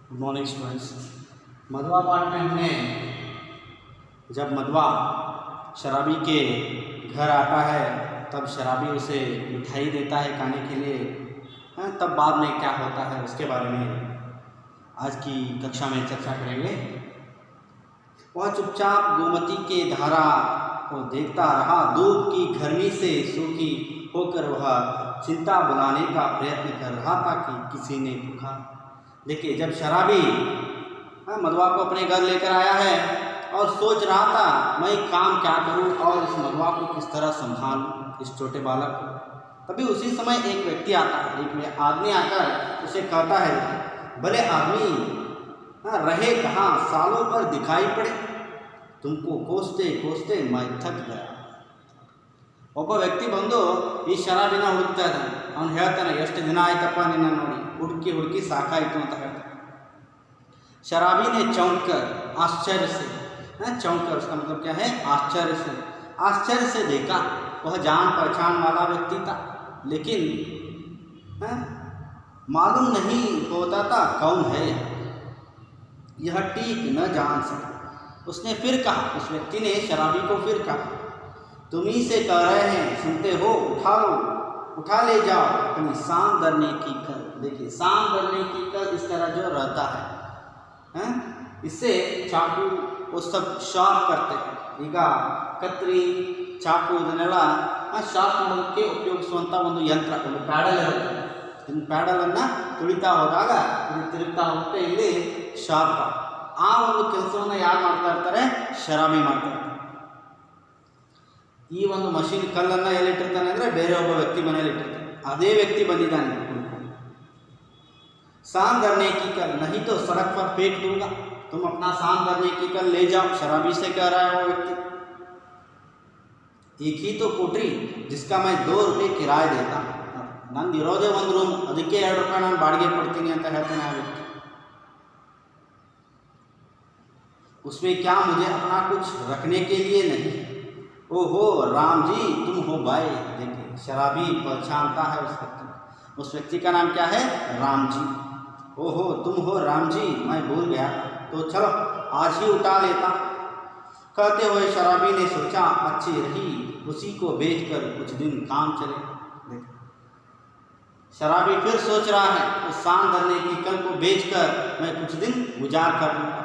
Good morning students. मधुआ पाठ में हमने जब मधुआ शराबी के घर आता है तब शराबी उसे मिठाई देता है खाने के लिए, तब बाद में क्या होता है उसके बारे में आज की कक्षा में चर्चा करेंगे। वह चुपचाप गोमती के धारा को देखता रहा। दूध की गर्मी से सूखी होकर वह चिंता बुलाने का प्रयत्न कर रहा था कि किसी ने पुकारा। देखिए, जब शराबी मधुआ को अपने घर लेकर आया है और सोच रहा था मैं काम क्या करूं और इस मधुआ को किस तरह संभालूं, इस छोटे बालक को, तभी उसी समय एक व्यक्ति आता है, एक आदमी आकर उसे कहता है, भले आदमी रहे कहाँ, सालों पर दिखाई पड़े, तुमको कोसते कोसते मैं थक गया। ಒಬ್ಬ ವ್ಯಕ್ತಿ ಬಂದು ಈ ಶರಾಬಿನ ಹುಡುಕ್ತಾ ಇದ್ದಾನೆ. ಅವನು ಹೇಳ್ತಾನೆ, ಎಷ್ಟು ದಿನ ಆಯ್ತಪ್ಪ ನಿನ್ನ ನೋಡಿ, ಹುಡುಕಿ ಹುಡುಕಿ ಸಾಕಾಯಿತು ಅಂತ ಹೇಳ್ತಾನೆ. शराबी ने चौंक कर आश्चर्य से, चौंक कर उसका मतलब क्या है, आश्चर्य से देखा। वह जान पहचान वाला व्यक्ति था, लेकिन मालूम नहीं होता था कौन है यह ठीक न जान सका। उसने फिर कहा, उस व्यक्ति ने शराबी को फिर कहा, तुम ही से कह रहे हैं, सुनते हो, उठा लो, उठा ले जाओ अपनी सांस धरने की कर। देखिए, सांस धरने की कर इस तरह जो रहता है, इससे चाकू वो सब ಶಾರ್ಪ್ करते हैं. ಈಗ ಕತ್ರಿ ಚಾಕು ಇದನ್ನೆಲ್ಲ ಶಾರ್ಪ್ ಮಾಡೋದಕ್ಕೆ ಉಪಯೋಗಿಸುವಂಥ ಒಂದು ಯಂತ್ರ, ಒಂದು ಪ್ಯಾಡಲ್ ಇರುತ್ತೆ. ಇನ್ನು ಪ್ಯಾಡಲನ್ನು ತುಳಿತಾ ಹೋದಾಗ ಇದು ತಿರುಗ್ತಾ ಹೋಗುತ್ತೆ, ಇಲ್ಲಿ ಶಾರ್ಪ್. ಆ ಒಂದು ಕೆಲಸವನ್ನು ಯಾರು ಮಾಡ್ತಾ ಇರ್ತಾರೆ, ಶರಾಬಿ ಮಾಡ್ತಾ ಇರ್ತಾರೆ. ಈ ಒಂದು ಮಷೀನ್ ಕಲ್ಲನ್ನು ಎಲ್ಲಿಟ್ಟಿರ್ತಾನೆ ಅಂದರೆ ಬೇರೆ ಒಬ್ಬ ವ್ಯಕ್ತಿ ಮನೆಯಲ್ಲಿ ಇಟ್ಟಿರ್ತಾನೆ. ಅದೇ ವ್ಯಕ್ತಿ ಬಂದಿದ್ದಾನೆ, सांस धरने की कर, नहीं तो सड़क पर फेंक दूंगा, तुम अपना सांस धरने की कर ले जाओ, शराबी से कह रहा है वो व्यक्ति. एक ही तो कोठरी जिसका मैं 2 रुपये किराया देता, ನಾನು ಇರೋದೇ ಒಂದು ರೂಮ್, ಅದಕ್ಕೆ 2 ರೂಪಾಯಿ ನಾನು ಬಾಡಿಗೆ ಕೊಡ್ತೀನಿ ಅಂತ ಹೇಳ್ತಾನೆ ಆ ವ್ಯಕ್ತಿ. उसमें क्या मुझे अपना कुछ रखने के लिए नहीं. ओहो राम जी तुम हो भाई. देखिए, शराबी पहचानता है उस व्यक्ति का नाम क्या है, राम जी. ओहो तुम हो राम जी, मैं भूल गया, तो चलो आज ही उठा लेता. कहते हुए शराबी ने सोचा, अच्छी रही उसी को बेचकर कुछ दिन काम चले. शराबी फिर सोच रहा है, उस सांस धरने की कल को बेचकर मैं कुछ दिन गुजार कर लूँगा,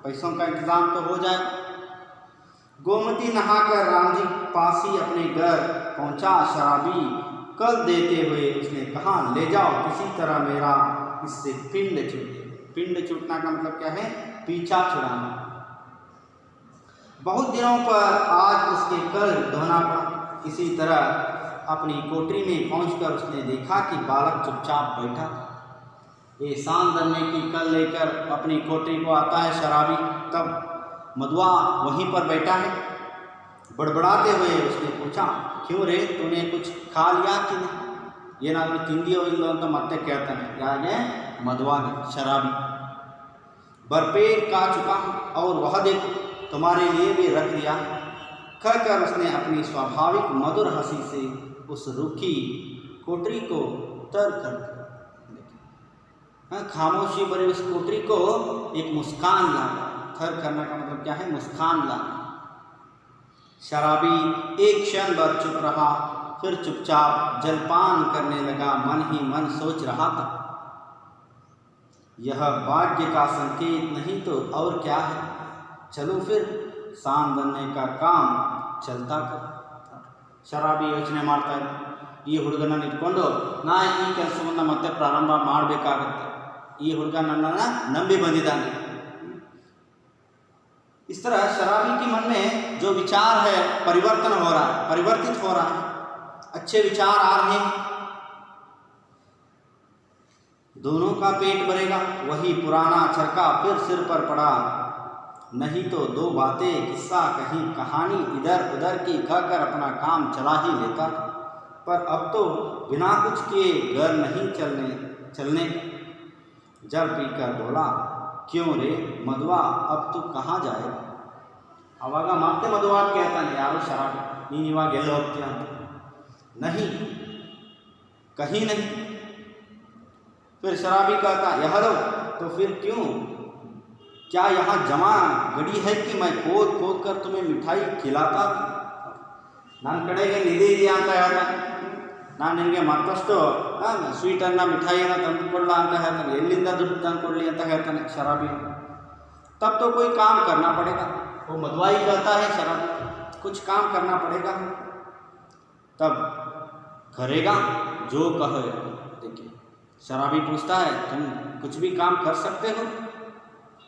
पैसों का इंतजाम तो हो जाए. गोमती नहाकर राम जी पास ही अपने घर पहुँचा. शराबी कल देते हुए उसने कहा, ले जाओ किसी तरह मेरा इससे पिंड छूटे. पिंड छूटना का मतलब क्या है, पीछा छुड़ाना. बहुत दिनों पर आज उसके कल धोना पड़ा. किसी तरह अपनी कोठरी में पहुंचकर उसने देखा कि बालक चुपचाप बैठा. ये सांस धरने की कल लेकर अपनी कोठरी को आता है शराबी, तब मधुआ वहीं पर बैठा है. बड़बड़ाते हुए उसने पूछा, क्यों रे, तूने कुछ खा लिया कि नहीं, ಏನಾದರೂ ತಿಂದಿಯೋ ಇಲ್ಲೋ ಅಂತ ಮತ್ತೆ ಕೇಳ್ತಾನೆ. ಯಾಕೆ, मधुआने, शराबी. भरपेट खा चुका और वह देखो तुम्हारे लिए भी रख दिया. कहकर उसने अपनी स्वाभाविक मधुर हंसी से उस रूखी कोठरी को तर कर दिया. खामोशी भरी उस कोठरी को एक मुस्कान लाना. थर करने का मतलब क्या है, मुस्कान लाना. शराबी एक क्षण भर चुप रहा, फिर चुपचाप जलपान करने लगा. मन ही मन सोच रहा था, यह भाग्य का संकेत नहीं तो और क्या है, चलो फिर सांस धरने का काम चलता कर. ಶರಾಬಿ ಯೋಚನೆ ಮಾಡ್ತಾ ಇದ್ದ, ಈ ಹುಡುಗನನ್ನು ಇಟ್ಕೊಂಡು ನಾ ಈ ಕೆಲಸವನ್ನು ಮತ್ತೆ ಪ್ರಾರಂಭ ಮಾಡಬೇಕಾಗತ್ತೆ. ಈ ಹುಡುಗ ನನ್ನನ್ನು ನಂಬಿ ಬಂದಿದ್ದಾನೆ. इस तरह शराबी के मन में जो विचार है परिवर्तित हो रहा है. अच्छे विचार आ रहे हैं, दोनों का पेट भरेगा. वही पुराना चरखा फिर सिर पर पड़ा. नहीं तो 2 बातें, किस्सा, कहीं कहानी इधर उधर की कहकर अपना काम चला ही लेता. पर अब तो बिना कुछ किए घर नहीं चलने. जल पीकर बोला, क्यों रे मधुआ, अब तू कहाँ जाएगा. ಆವಾಗ ಮತ್ತೆ ಮಧುआ ಕೇಳ್ತಾನೆ, ಯಾರು ಶರಾಬಿ, ನೀನು ಇವಾಗ ಎಲ್ಲಿ ಹೋಗ್ತೀಯ ಅಂತ. नहीं, कहीं नहीं. फिर शराबी कहता, यह लो तो फिर क्यों? क्या यहाँ जमा गड़ी है कि मैं खोद खोद कर तुम्हें मिठाई खिलाता? ನನ್ನ ಕಡೆಗೆ ನಿಧಿ ಇದೆಯಾ ಅಂತ ಹೇಳ್ತಾನೆ. ನಾನು ನಿನಗೆ ಮತ್ತಷ್ಟು ಸ್ವೀಟನ್ನು ಮಿಠಾಯಿಯನ್ನು ತಂದುಕೊಳ್ಳ ಅಂತ ಹೇಳ್ತಾನೆ. ಎಲ್ಲಿಂದ ದುಡ್ಡು ತಂದುಕೊಳ್ಳಿ ಅಂತ ಹೇಳ್ತಾನೆ शराबी. तब तो कोई काम करना पड़ेगा. वो मदवाई कहता है शराबी, कुछ काम करना पड़ेगा. तब करेगा जो कहे. देखिए शराबी पूछता है तुम कुछ भी काम कर सकते हो?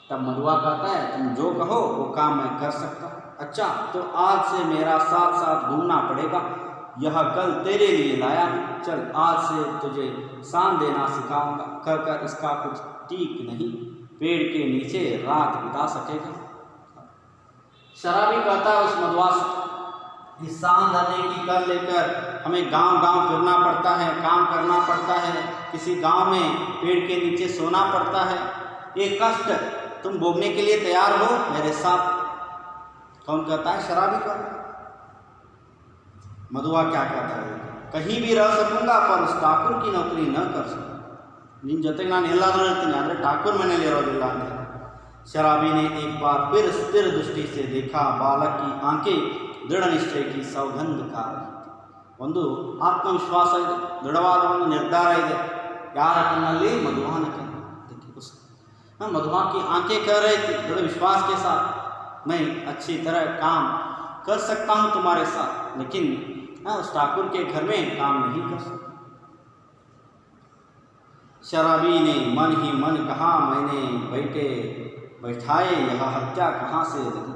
तब मदवा कहता है तुम जो कहो वो काम मैं कर सकता हूँ. अच्छा तो आज से मेरा साथ साथ घूमना पड़ेगा. यह कल तेरे लिए लाया, चल आज से तुझे सान देना सिखाऊंगा. कर कर इसका कुछ ठीक नहीं, पेड़ के नीचे रात बिता सकेगा. शराबी कहता है उस मदवा से इस सान धरने की कर लेकर हमें गांव गांव फिरना पड़ता है, काम करना पड़ता है, किसी गांव में पेड़ के नीचे सोना पड़ता है. ये कष्ट तुम भोगने के लिए तैयार हो मेरे साथ? कौन कहता है? शराबी का. मदुआ क्या कहता है? कहीं भी रह सकूंगा पर उस ठाकुर की नौकरी न कर सकूँ. ನಿನ್ನ ಜೊತೆಗೆ ನಾನು ಎಲ್ಲಾದರೂ ಇರ್ತೀನಿ, ಆದರೆ ಠಾಕೂರ್ ಮನೇಲಿ ಇರೋದಿಲ್ಲ ಅಂತ. शराबी ने एक बार फिर स्थिर दृष्टि से देखा. बालक की आंखें दृढ़ निश्चय की सौगंध का रही. ಒಂದು ಆತ್ಮವಿಶ್ವಾಸ ಇದೆ, ದೃಢವಾದ ಒಂದು ನಿರ್ಧಾರ ಇದೆ. ಯಾರ ಕಣ್ಣಲ್ಲಿ? ಮಧುವಾನ ಕಣ್ಣು. मधुआ की आंखें कह रही थी दृढ़ विश्वास के साथ मैं अच्छी तरह काम कर सकता हूँ तुम्हारे साथ, लेकिन उस ठाकुर के घर में काम नहीं कर सकता. शराबी ने मन ही मन कहा मैंने बैठाए यह हत्या कहाँ से लगी.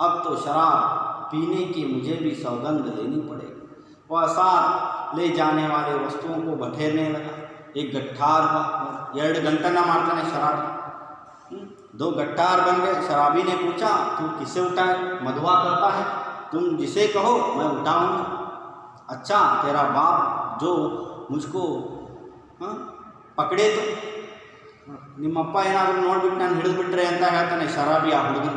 अब तो शराब पीने की मुझे भी सौगंध लेनी पड़ेगी. वह साथ ले जाने वाले वस्तुओं को बठेरने लगा. एक गट्ठार हुआ, 2 गंटन मारता शराबी. 2 गट्टार बन गए. शराबी ने पूछा तू किसे उठाए? मधुआ कहता है तुम जिसे कहो मैं उठाऊंगा. अच्छा तेरा बाप जो मुझको पकड़े तो निम्मप्ಪ ಏನಾದರೂ ನೋಡ್ಬಿಟ್ಟು ನಾನು ಹಿಡಿದುಬಿಟ್ರೆ ಅಂತ ಹೇಳ್ತಾನೆ शराबी आ हुಡುಗन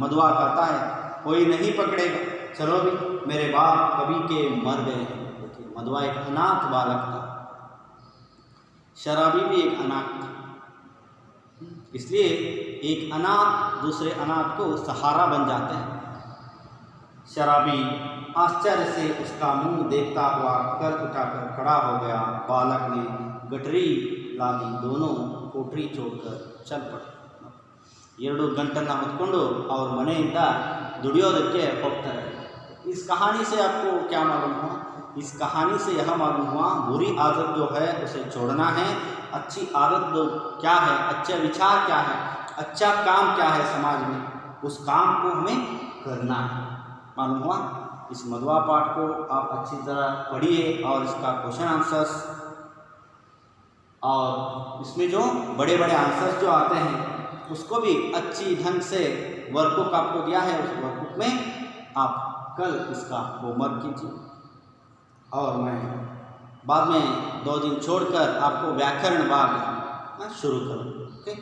मधुआ कहता है कोई नहीं पकड़ेगा, चलो भी मेरे बाप कभी के मर गए हैं. मधुआ एक अनाथ बालक था, शराबी भी एक अनाथ था. इसलिए एक अनाथ दूसरे अनाथ को सहारा बन जाते हैं. शराबी आश्चर्य से उसका मुंह देखता हुआ कर उठाकर खड़ा हो गया. बालक ने गठरी लादी, दोनों कोठरी छोड़कर चल पड़े. 2 ಗಂಟನ್ನು ಹೊತ್ಕೊಂಡು ಅವ್ರ ಮನೆಯಿಂದ ದುಡಿಯೋದಕ್ಕೆ ಹೋಗ್ತಾರೆ. इस कहानी से आपको क्या मालूम हुआ? इस कहानी से यह मालूम हुआ बुरी आदत जो है उसे छोड़ना है. अच्छी आदत जो क्या है, अच्छे विचार क्या है, अच्छा काम क्या है समाज में, उस काम को हमें करना है. मालूम हुआ? इस मधुआ पाठ को आप अच्छी तरह पढ़िए और इसका क्वेश्चन आंसर्स और इसमें जो बड़े बड़े आंसर्स जो आते हैं उसको भी अच्छी ढंग से वर्कबुक आपको दिया है, उस वर्कबुक में आप कल इसका होमवर्क कीजिए. और मैं बाद में 2 दिन छोड़कर आपको व्याकरण भाग शुरू करूँ. ओके.